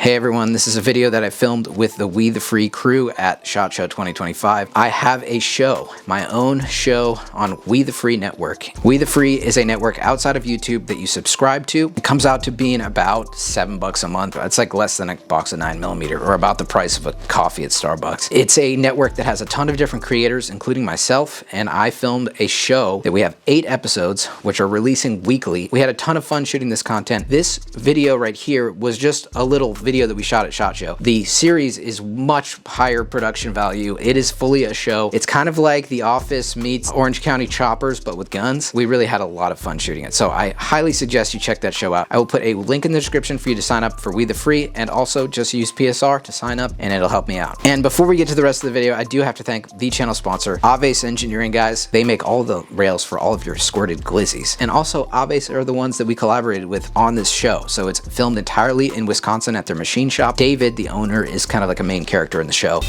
Hey everyone, this is a video that I filmed with the We the Free crew at SHOT Show 2025. I have a show, my own show on We the Free network. We the Free is a network outside of YouTube that you subscribe to. It comes out to being about $7 a month. It's like less than a box of 9mm or about the price of a coffee at Starbucks. It's a network that has a ton of different creators, including myself, and I filmed a show that we have 8 episodes, which are releasing weekly. We had a ton of fun shooting this content. This video right here was just a little video that we shot at SHOT Show. The series is much higher production value. It is fully a show. It's kind of like The Office meets Orange County Choppers, but with guns. We really had a lot of fun shooting it. So I highly suggest you check that show out. I will put a link in the description for you to sign up for We the Free, and also just use PSR to sign up and it'll help me out. And before we get to the rest of the video, I do have to thank the channel sponsor, Aves Engineering, guys. They make all the rails for all of your squirted glizzies. And also Aves are the ones that we collaborated with on this show. So it's filmed entirely in Wisconsin at their machine shop. David, the owner, is kind of like a main character in the show.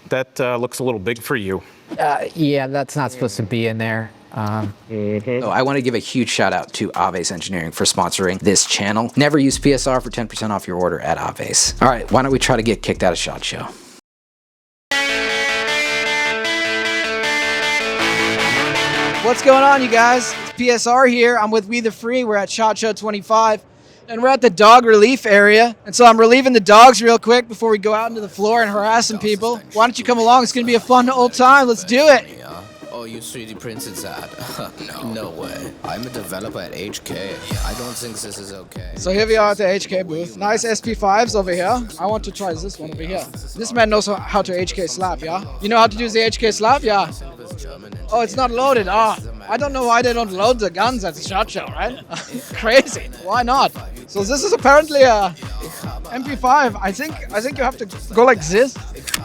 That looks a little big for you. Yeah, that's not supposed to be in there. So I want to give a huge shout out to Aves Engineering for sponsoring this channel. Never use PSR for 10% off your order at Aves. All right, why don't we try to get kicked out of SHOT Show? What's going on, you guys? It's PSR here. I'm with We the Free. We're at SHOT Show 25, and we're at the dog relief area. And so I'm relieving the dogs real quick before we go out into the floor and harass some people. Why don't you come along? It's going to be a fun old time. Let's do it. Oh, you 3D printed that? No way. I'm a developer at HK. I don't think this is okay. So here we are at the HK booth. Nice SP5s over here. I want to try this one over here. This man knows how to HK slap, yeah? You know how to do the HK slap, yeah? Oh, it's not loaded. I don't know why they don't load the guns at the SHOT Show, right? Crazy. Why not? So this is apparently a MP5. I think you have to go like this.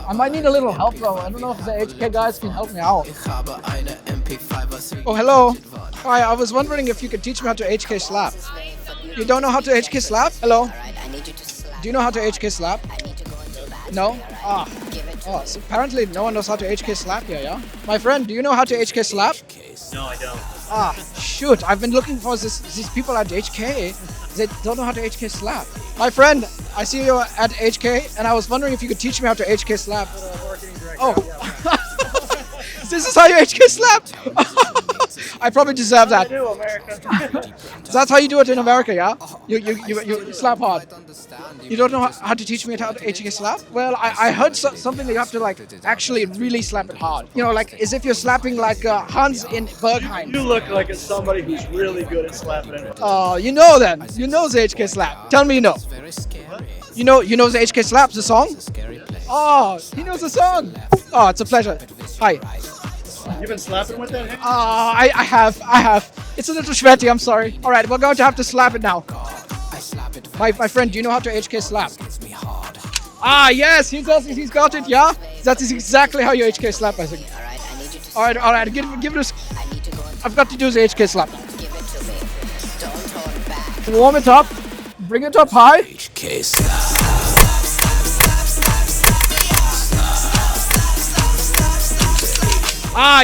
I might need a little help though. I don't know if the HK guys can help me out. Oh, hello. Hi, I was wondering if you could teach me how to HK slap. You don't know how to HK slap? Hello? Do you know how to HK slap? No? Oh, so apparently no one knows how to HK slap here, yeah? My friend, do you know how to HK slap? No, I don't. Shoot. I've been looking for these people at HK. They don't know how to HK slap. My friend, I see you at HK, and I was wondering if you could teach me how to HK slap. Oh. This is how you HK slap? I probably deserve that. That's how you do it in America, yeah? You slap hard. You don't know how to teach me how to HK slap? Well, I heard something that you have to like actually really slap it hard. You know, like as if you're slapping like Hans in Bergheim. You look like somebody who's really good at slapping it. Oh, you know then. You know the HK slap. Tell me you know. You know the HK slap, the song? Oh, he knows the song. Oh, it's a pleasure. Hi. You've been slapping with that? I have. It's a little sweaty, I'm sorry. All right, we're going to have to slap it now. My friend, do you know how to HK slap? Yes, he's got it, yeah? That is exactly how you HK slap, I think. All right, give it a... I've got to do the HK slap. Warm it up. Bring it up high. HK slap.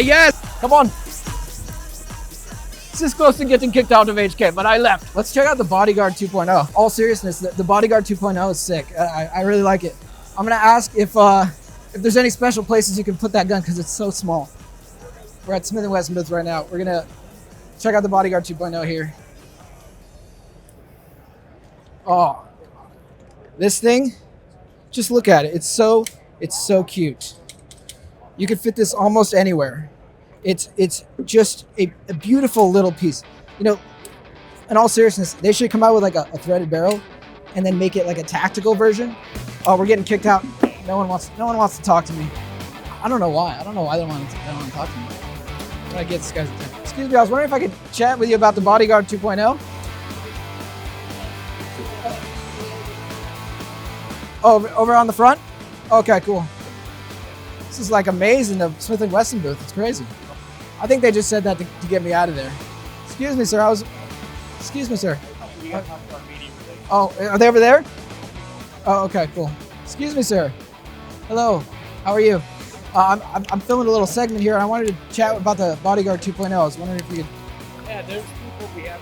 Yes! Come on. This is close to getting kicked out of HK, but I left. Let's check out the Bodyguard 2.0. All seriousness, the Bodyguard 2.0 is sick. I really like it. I'm gonna ask if there's any special places you can put that gun because it's so small. We're at Smith & Wesson booth right now. We're gonna check out the Bodyguard 2.0 here. Oh, this thing, just look at it. It's so cute. You could fit this almost anywhere. It's just a beautiful little piece. You know, in all seriousness, they should come out with like a threaded barrel and then make it like a tactical version. Oh, we're getting kicked out. No one wants to talk to me. I don't know why. I don't know why they don't want to talk to me. I'm gonna get this guy's attention. Excuse me, I was wondering if I could chat with you about the Bodyguard 2.0. Oh, over on the front? Okay, cool. This is like amazing, the Smith & Wesson booth. It's crazy. I think they just said that to get me out of there. Excuse me, sir. Excuse me, sir. Oh, are they over there? Oh, okay, cool. Excuse me, sir. Hello. How are you? I'm filming a little segment here, and I wanted to chat about the Bodyguard 2.0. I was wondering if you could... Yeah, there's people we have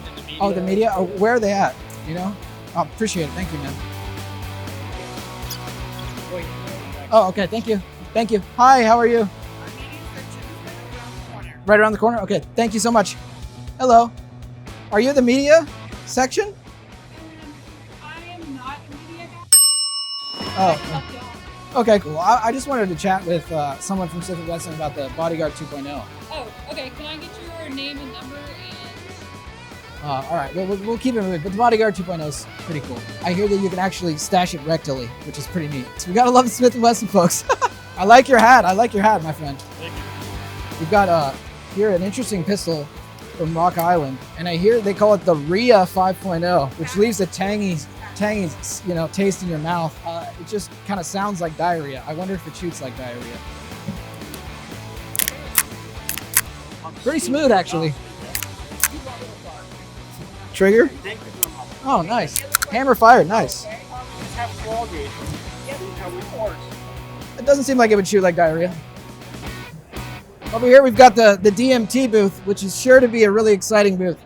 in the media. Oh, the media? Oh, where are they at? You know? Oh, appreciate it. Thank you, man. Oh, okay. Thank you. Thank you. Hi, how are you? Right around the corner? Okay. Thank you so much. Hello. Are you the media section? I am not a media guy. Oh. Okay, cool. I just wanted to chat with someone from Smith & Wesson about the Bodyguard 2.0. Oh, okay. Can I get your name and number and... All right, we'll keep it moving. But the Bodyguard 2.0 is pretty cool. I hear that you can actually stash it rectally, which is pretty neat. So we gotta love the Smith & Wesson folks. I like your hat. I like your hat, my friend. Thank you. We've got here an interesting pistol from Rock Island, and I hear they call it the Rhea 5.0, which leaves a tangy, taste in your mouth. It just kind of sounds like diarrhea. I wonder if it shoots like diarrhea. Pretty smooth, actually. Trigger? Oh, nice. Hammer fired, nice. It doesn't seem like it would shoot like diarrhea. Over here we've got the DMT booth, which is sure to be a really exciting booth.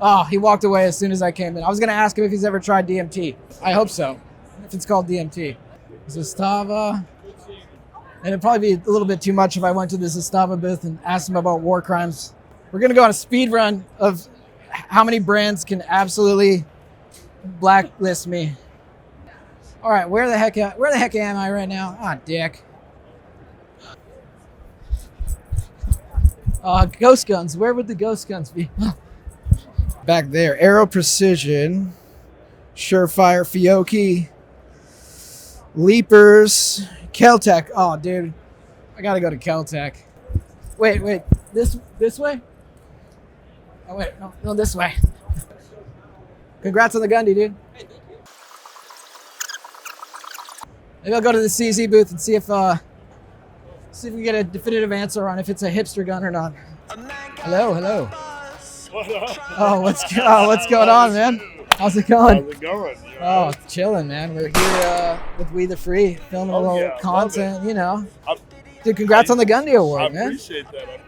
Oh, he walked away as soon as I came in. I was gonna ask him if he's ever tried DMT. I hope so, if it's called DMT. Zastava. And it'd probably be a little bit too much if I went to the Zastava booth and asked him about war crimes. We're gonna go on a speed run of how many brands can absolutely blacklist me. All right, where the heck am I right now? Ah, dick. Ghost guns. Where would the ghost guns be? Back there. Aero Precision. Surefire Fiocchi. Leapers. Kel-Tec. Oh, dude. I gotta go to Kel-Tec. Wait. This way? Oh, wait. No, this way. Congrats on the Gundy, dude. Maybe I'll go to the CZ booth and see if we get a definitive answer on if it's a hipster gun or not. Hello. Oh, what's going on, man? How's it going? How's it going? Oh, chilling, man. We're here with We the Free, filming a little content, you know. Dude, congrats on the Gundy Award, man. I appreciate that.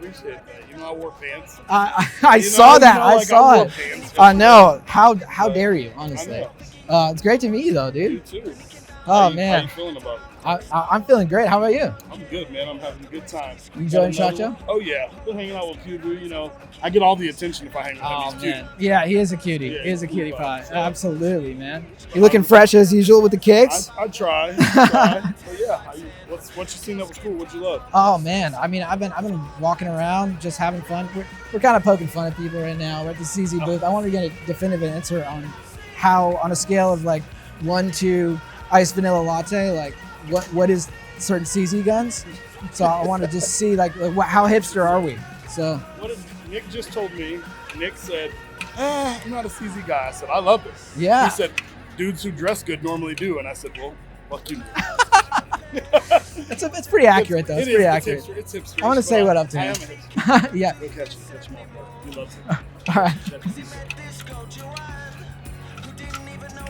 You know, I wore pants. I saw that. I saw it. I know. How dare you, honestly. It's great to meet you, though, dude. You too. Oh, How man. you feeling about it? I'm feeling great. How about you? I'm good, man. I'm having a good time. You enjoying SHOT Show? Oh, yeah. Been hanging out with Cuba, you know. I get all the attention if I hang with him. Oh, He's man. cute. Yeah, he is a cutie. Yeah, he is a he's cutie cool pie. vibe. Absolutely, man. You looking fresh as usual with the kicks? I try. But yeah, what you seen that was cool? What'd you love? Oh man, I mean, I've been walking around, just having fun. We're kind of poking fun at people right now. We're at the CZ booth. I want to get a definitive answer on how, on a scale of like 1 to iced vanilla latte, like what is certain CZ guns. So I want to just see like how hipster are we? So What if Nick just told me? Nick said, "I'm not a CZ guy." I said, "I love it." yeah, He said, "Dudes who dress good normally do," and I said, "Well, fuck you." it's pretty accurate though. It's pretty accurate. It's hipster. I want to say what up to I am him. a hipster. Yeah. Go catch him, bro. He loves it. All right.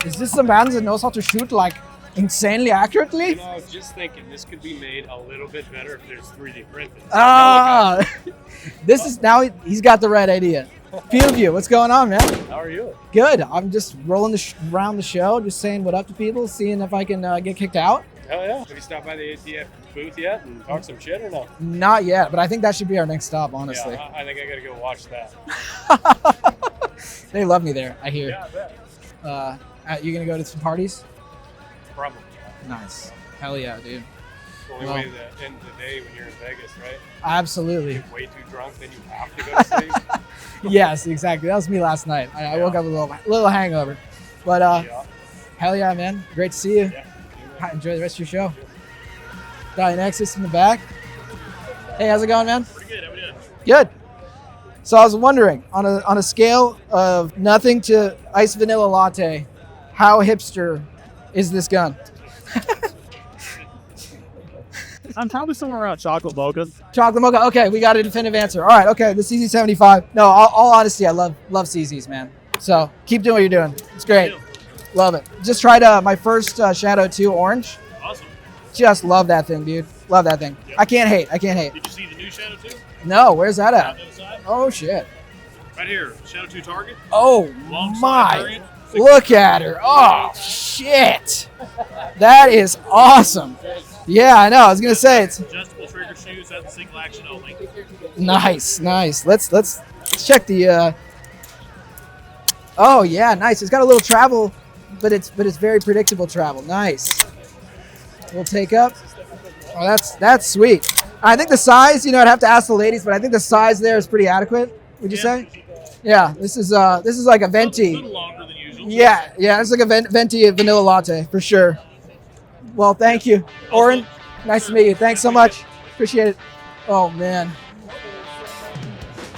Is this the man that knows how to shoot like insanely accurately? You know, I was just thinking this could be made a little bit better if there's 3D printed. Ah, this is now he's got the right idea. Field View, what's going on, man? How are you? Good. I'm just rolling around the show, just saying what up to people, seeing if I can get kicked out. Hell yeah. Have you stopped by the ATF booth yet and talked some shit or no? Not yet, but I think that should be our next stop, honestly. Yeah, I think I gotta go watch that. They love me there, I hear. Yeah, I bet. You gonna go to some parties? Probably. Nice. Hell yeah, dude. It's the only Well- way to end the day when you're in Vegas, right? Absolutely. Get way too drunk, then you have to go to sleep. Yes, exactly. That was me last night. I woke up with a little hangover. But Yeah. hell yeah, man. Great to see you. Yeah. Enjoy the rest of your show. Dianexis in the back. Hey, how's it going, man? Pretty good. How we doing? Good. So I was wondering, on a scale of nothing to iced vanilla latte, how hipster is this gun? I'm probably somewhere around chocolate mocha. Chocolate mocha. Okay, we got a definitive answer. All right, okay, the CZ75. No, all honesty, I love CZs, man. So keep doing what you're doing. It's great. Love it. Just tried my first Shadow 2 orange. Awesome. Just love that thing, dude. Love that thing. Yeah. I can't hate. Did you see the new Shadow 2? No, where's that On at? the other side? Oh shit. Right here. Shadow 2 Target. Oh Long slide my. variant. Look at her. Oh, shit. That is awesome. Yeah, I know. I was going to say it's Adjustable trigger shoes, that's single action only. nice. Let's check the oh, yeah, nice. It's got a little travel, but it's very predictable travel. Nice. We'll take up. Oh, that's sweet. I think the size, I'd have to ask the ladies, but I think the size there is pretty adequate. Would you say? Yeah, this is like a venti. A little longer than usual. Yeah, it's like a venti vanilla latte for sure. Well, thank you, Oren. Nice to meet you. Thanks so much. Appreciate it. Oh man.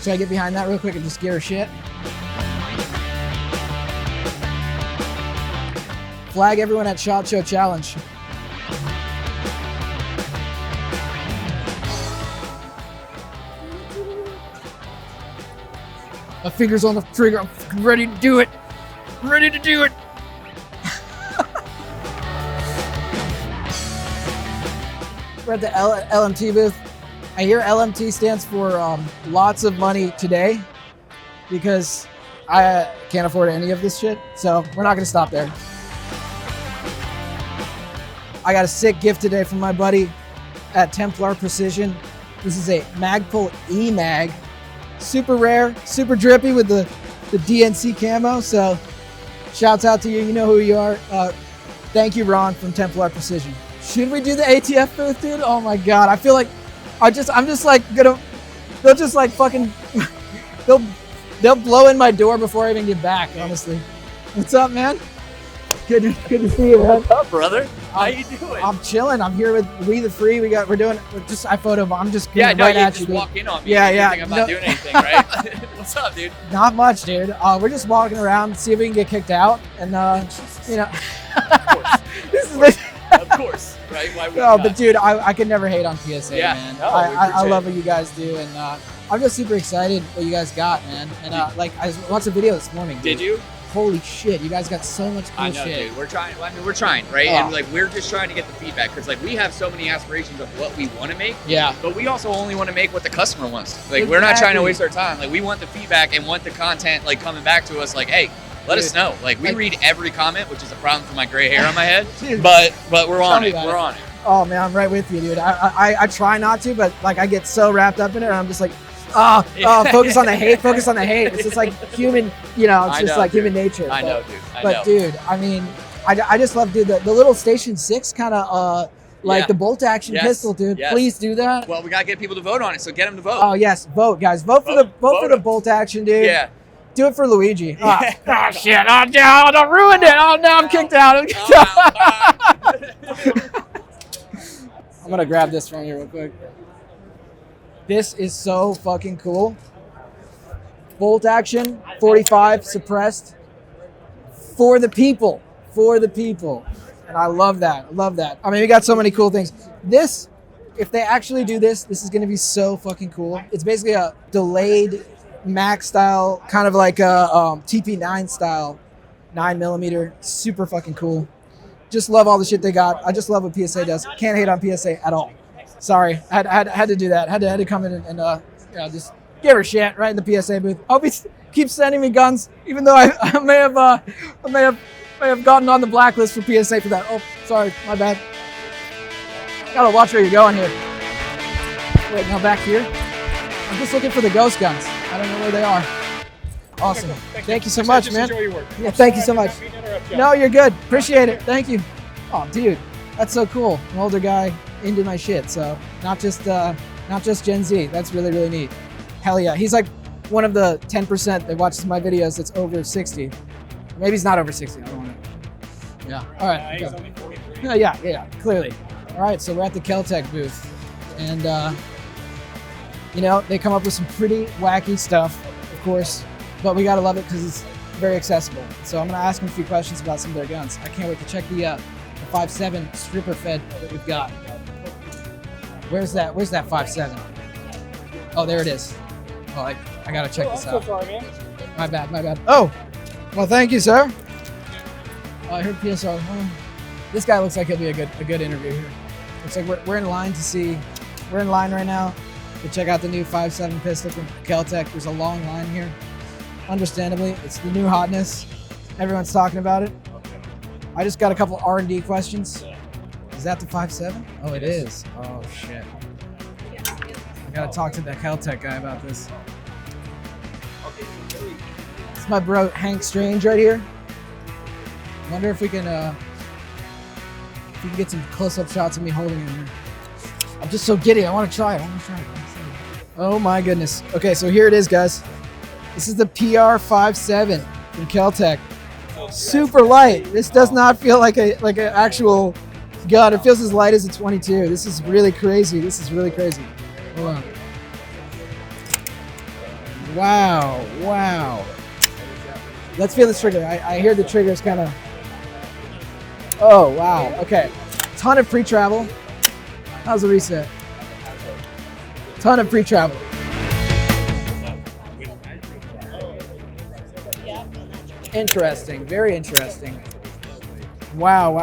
Should I get behind that real quick and just give her shit? Flag everyone at SHOT Show Challenge. My finger's on the trigger. I'm fucking ready to do it. I'm ready to do it. We're at the LMT booth. I hear LMT stands for lots of money today because I can't afford any of this shit. So we're not gonna stop there. I got a sick gift today from my buddy at Templar Precision. This is a Magpul E-Mag. Super rare, super drippy with the DNC camo. So shouts out to you. You know who you are. Thank you, Ron from Templar Precision. Should we do the ATF booth, dude? Oh my God. I feel like I'm just like gonna, they'll just like fucking, they'll blow in my door before I even get back, honestly. What's up, man? Good to see you, man. What's up, brother? How you doing? I'm chilling. I'm here with We the Free. I'm just Yeah, no, right you at just you, dude. walk in on me. Yeah, You yeah. think I'm not doing anything, right? What's up, dude? Not much, dude. We're just walking around, see if we can get kicked out, and Of course. this is Of course, right? Why would no, you but not? dude, I could never hate on PSA, Yeah, man. no, we I appreciate love it. what you guys do, and I'm just super excited what you guys got, man. And I watched a video this morning. Did you? Holy shit, you guys got so much cool I know, shit. dude. We're trying. I mean, we're trying, right? Oh. And like, we're just trying to get the feedback because, like, we have so many aspirations of what we want to make. Yeah. But we also only want to make what the customer wants. Like, we're not trying to Exactly. waste our time. Like, we want the feedback and want the content, like, coming back to us. Like, hey, let us know. Like, we read every comment, which is a problem for my gray hair on my head. Dude, but we're tell on me it. about We're it. on it. Oh man, I'm right with you, dude. I try not to, but like I get so wrapped up in it, and I'm just like, focus on the hate, focus on the hate. It's just like human, it's I just know, like dude. human nature. I know, dude. I But know. dude, I mean, I just love, dude, the little Station 6 kind of like Yeah. the bolt action Yes. pistol, dude. Yes. Please do that. Well, we gotta get people to vote on it, so get them to vote. Oh yes, vote, guys. Vote for the bolt action, dude. Yeah. Do it for Luigi. Oh shit! Oh no! I ruined it! Oh no! I'm kicked out. I'm kicked out. I'm gonna grab this from you real quick. This is so fucking cool. Bolt action, 45 suppressed for the people, and I love that. I love that. I mean, we got so many cool things. This, if they actually do this is gonna be so fucking cool. It's basically a delayed Mac style, kind of like a TP9 style, 9mm, super fucking cool. Just love all the shit they got. I just love what PSA does. Can't hate on PSA at all. Sorry, I had to do that. Had to come in and just give her shit right in the PSA booth. Hope he keeps sending me guns, even though I may have gotten on the blacklist for PSA for that. Oh, sorry, my bad. Gotta watch where you're going here. Wait, now back here. I'm just looking for the ghost guns. I don't know where they are. Awesome. Thank you so much, man. Enjoy your work. Yeah, thank you so much. I didn't mean to interrupt you. No, you're good. Appreciate it. Thank you. Oh, dude, that's so cool. An older guy into my shit. So not just Gen Z. That's really, really neat. Hell yeah. He's like one of the 10% that watches my videos that's over 60. Maybe he's not over 60. I don't know. Yeah. All right. He's go. only 43. Yeah, clearly. All right, so we're at the Kel-Tec booth. And, they come up with some pretty wacky stuff, of course. But we gotta love it because it's very accessible. So I'm gonna ask them a few questions about some of their guns. I can't wait to check the 5.7 stripper fed that we've got. Where's that 5.7? Oh, there it is. Oh, I gotta check this out. Sorry, man. My bad. Oh, well, thank you, sir. Oh, I heard PSR. Oh, this guy looks like he'll be a good interview here. Looks like we're in line to see. We're in line right now to check out the new 5.7 pistol from Kel-Tec. There's a long line here. Understandably, it's the new hotness. Everyone's talking about it. I just got a couple R&D questions. Is that the 5.7? Oh, it is. Oh, shit. I gotta talk to the Kel-Tec guy about this. It's my bro Hank Strange right here. Wonder if we can get some close-up shots of me holding it here. I'm just so giddy. I want to try it. Oh my goodness. Okay, so here it is, guys. This is the PR57 from Kel-Tec. Super light. This does not feel like an actual gun. It feels as light as a 22. This is really crazy. Hold on. Wow. Let's feel this trigger. I hear the trigger is kind of... Oh, wow. Okay. Ton of pre-travel. How's the reset? Ton of pre-travel. Interesting. Very interesting. Wow.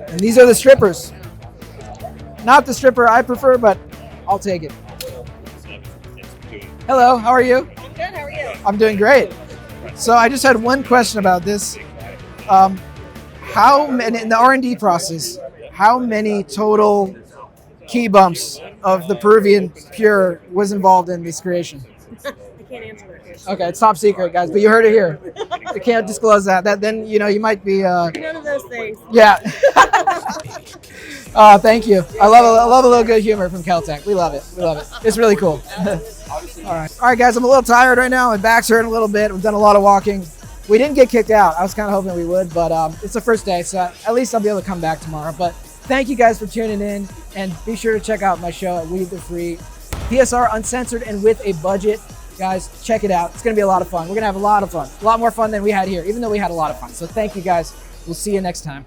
And these are the strippers. Not the stripper I prefer, but I'll take it. Hello, how are you? I'm good. How are you? I'm doing great. So I just had one question about this. How many, in the R&D process, how many total key bumps of the Peruvian Pure was involved in this creation? I can't answer that question. Okay, it's top secret, guys, but you heard it here. You can't disclose that. Then you might be. None of those things. Yeah. Thank you. I love a little good humor from Kel-Tec. We love it. It's really cool. All right, guys. I'm a little tired right now. My back's hurting a little bit. We've done a lot of walking. We didn't get kicked out. I was kind of hoping we would, but it's the first day, so at least I'll be able to come back tomorrow. But thank you guys for tuning in, and be sure to check out my show at We the Free. PSR uncensored and with a budget. Guys, check it out. It's going to be a lot of fun. We're going to have a lot of fun. A lot more fun than we had here, even though we had a lot of fun. So thank you, guys. We'll see you next time.